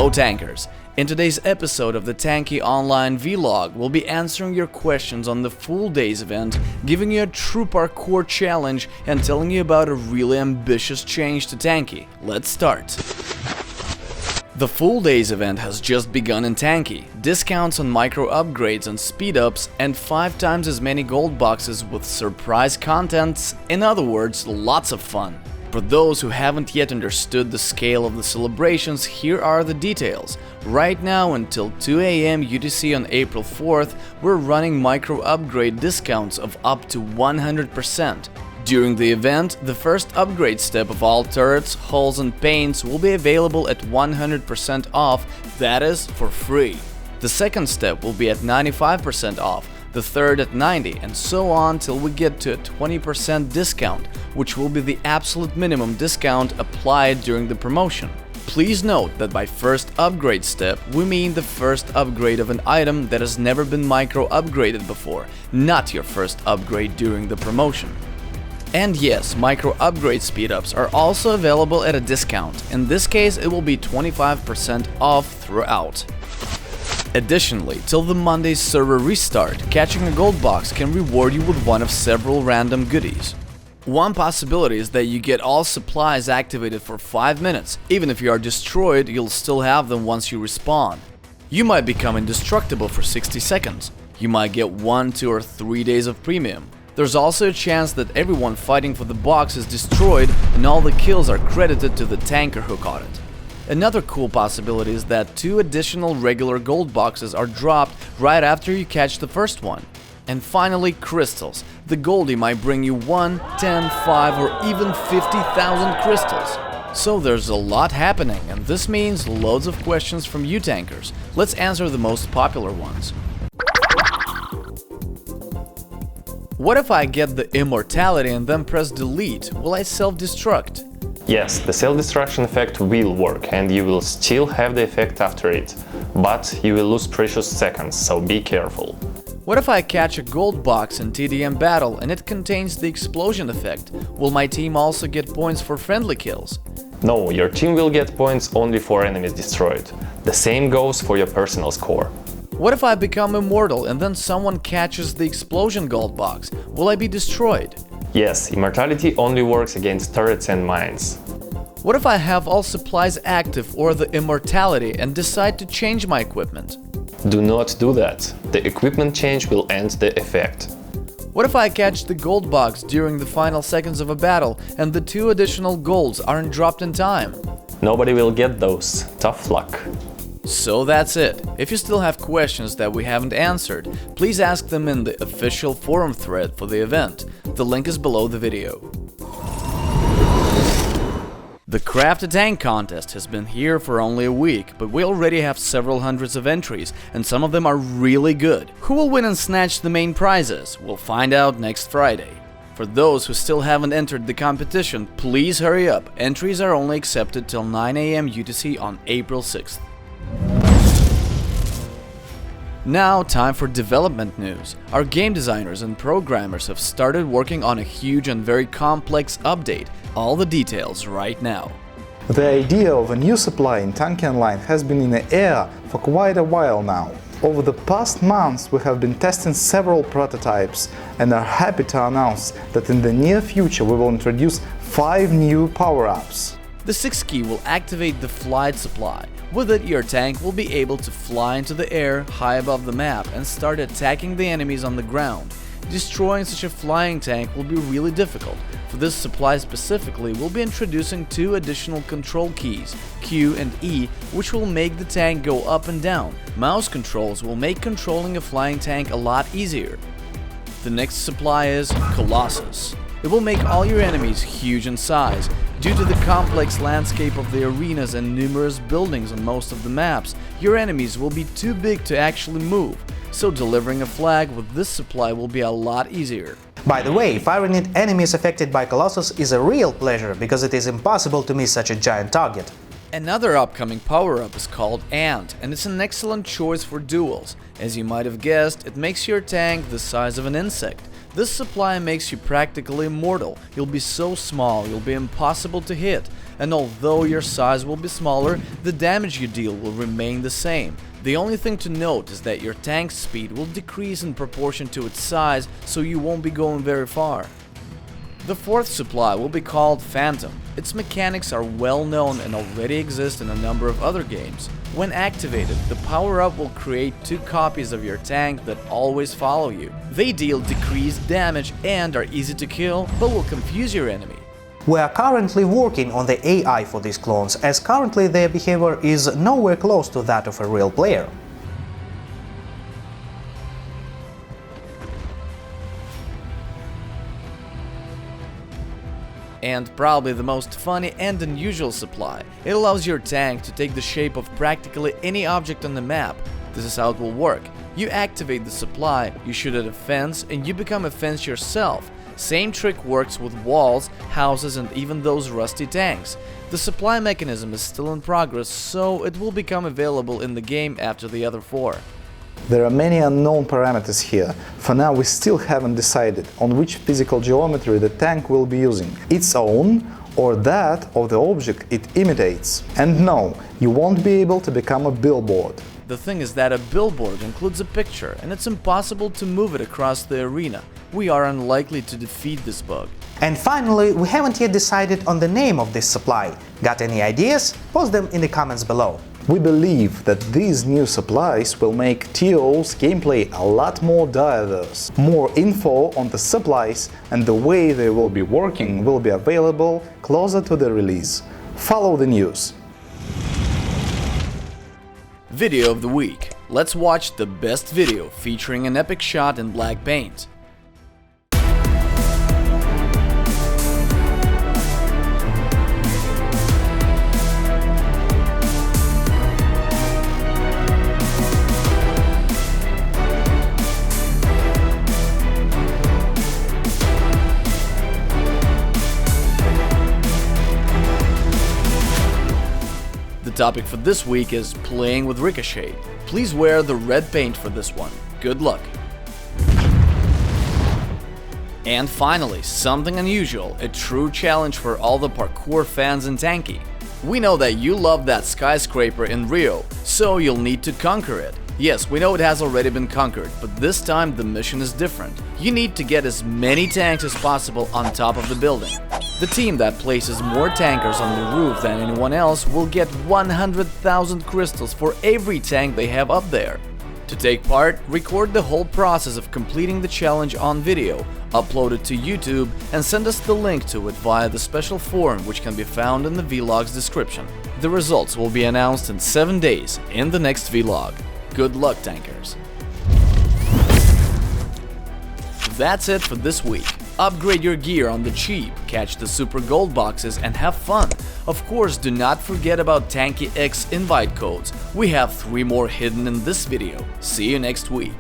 Hello tankers! In today's episode of the Tanki Online Vlog, we'll be answering your questions on the full days event, giving you a true parkour challenge and telling you about a really ambitious change to Tanki. Let's start! The full days event has just begun in Tanki. Discounts on micro upgrades and speed ups and 5 times as many gold boxes with surprise contents, in other words, lots of fun. For those who haven't yet understood the scale of the celebrations, here are the details. Right now until 2 AM UTC on April 4th, we're running micro upgrade discounts of up to 100%. During the event, the first upgrade step of all turrets, hulls and paints will be available at 100% off, that is, for free. The second step will be at 95% off, the third at 90%, and so on till we get to a 20% discount, which will be the absolute minimum discount applied during the promotion. Please note that by first upgrade step, we mean the first upgrade of an item that has never been micro upgraded before, not your first upgrade during the promotion. And yes, micro upgrade speedups are also available at a discount. In this case, it will be 25% off throughout. Additionally, till the Monday's server restart, catching a gold box can reward you with one of several random goodies. One possibility is that you get all supplies activated for 5 minutes. Even if you are destroyed, you'll still have them once you respawn. You might become indestructible for 60 seconds. You might get 1, 2 or 3 days of premium. There's also a chance that everyone fighting for the box is destroyed and all the kills are credited to the tanker who caught it. Another cool possibility is that 2 additional regular gold boxes are dropped right after you catch the first one. And finally, crystals. The goldie might bring you 1, 10, 5 or even 50,000 crystals. So there's a lot happening, and this means loads of questions from you tankers. Let's answer the most popular ones. What if I get the immortality and then press delete? Will I self-destruct? Yes, the self-destruction effect will work and you will still have the effect after it, but you will lose precious seconds, so be careful. What if I catch a gold box in TDM battle and it contains the explosion effect? Will my team also get points for friendly kills? No, your team will get points only for enemies destroyed. The same goes for your personal score. What if I become immortal and then someone catches the explosion gold box? Will I be destroyed? Yes, immortality only works against turrets and mines. What if I have all supplies active or the immortality and decide to change my equipment? Do not do that. The equipment change will end the effect. What if I catch the gold box during the final seconds of a battle and the 2 additional golds aren't dropped in time? Nobody will get those. Tough luck. So that's it. If you still have questions that we haven't answered, please ask them in the official forum thread for the event. The link is below the video. The Craft a Tank contest has been here for only a week, but we already have several hundreds of entries, and some of them are really good. Who will win and snatch the main prizes? We'll find out next Friday. For those who still haven't entered the competition, please hurry up. Entries are only accepted till 9 AM UTC on April 6th. Now, time for development news. Our game designers and programmers have started working on a huge and very complex update. All the details right now. The idea of a new supply in Tanki Online has been in the air for quite a while now. Over the past months, we have been testing several prototypes and are happy to announce that in the near future we will introduce 5 new power-ups. The 6th key will activate the flight supply. With it, your tank will be able to fly into the air high above the map and start attacking the enemies on the ground. Destroying such a flying tank will be really difficult. For this supply specifically, we'll be introducing 2 additional control keys, Q and E, which will make the tank go up and down. Mouse controls will make controlling a flying tank a lot easier. The next supply is Colossus. It will make all your enemies huge in size. Due to the complex landscape of the arenas and numerous buildings on most of the maps, your enemies will be too big to actually move, so delivering a flag with this supply will be a lot easier. By the way, firing at enemies affected by Colossus is a real pleasure, because it is impossible to miss such a giant target. Another upcoming power-up is called Ant, and it's an excellent choice for duels. As you might have guessed, it makes your tank the size of an insect. This supply makes you practically immortal. You'll be so small, you'll be impossible to hit. And although your size will be smaller, the damage you deal will remain the same. The only thing to note is that your tank's speed will decrease in proportion to its size, so you won't be going very far. The fourth supply will be called Phantom. Its mechanics are well known and already exist in a number of other games. When activated, the power-up will create 2 copies of your tank that always follow you. They deal decreased damage and are easy to kill, but will confuse your enemy. We are currently working on the AI for these clones, as currently their behavior is nowhere close to that of a real player. And probably the most funny and unusual supply. It allows your tank to take the shape of practically any object on the map. This is how it will work. You activate the supply, you shoot at a fence, and you become a fence yourself. Same trick works with walls, houses, and even those rusty tanks. The supply mechanism is still in progress, so it will become available in the game after the other 4. There are many unknown parameters here. For now, we still haven't decided on which physical geometry the tank will be using, its own or that of the object it imitates. And no, you won't be able to become a billboard. The thing is that a billboard includes a picture, and it's impossible to move it across the arena. We are unlikely to defeat this bug. And finally, we haven't yet decided on the name of this supply. Got any ideas? Post them in the comments below. We believe that these new supplies will make TO's gameplay a lot more diverse. More info on the supplies and the way they will be working will be available closer to the release. Follow the news. Video of the week. Let's watch the best video featuring an epic shot in black paint. The topic for this week is playing with Ricochet. Please wear the red paint for this one. Good luck! And finally, something unusual, a true challenge for all the parkour fans in Tanki. We know that you love that skyscraper in Rio, so you'll need to conquer it. Yes, we know it has already been conquered, but this time the mission is different. You need to get as many tanks as possible on top of the building. The team that places more tankers on the roof than anyone else will get 100,000 crystals for every tank they have up there. To take part, record the whole process of completing the challenge on video, upload it to YouTube, and send us the link to it via the special form which can be found in the vlog's description. The results will be announced in 7 days in the next vlog. Good luck, tankers! That's it for this week. Upgrade your gear on the cheap, catch the super gold boxes and have fun. Of course, do not forget about Tanki X invite codes. We have 3 more hidden in this video. See you next week.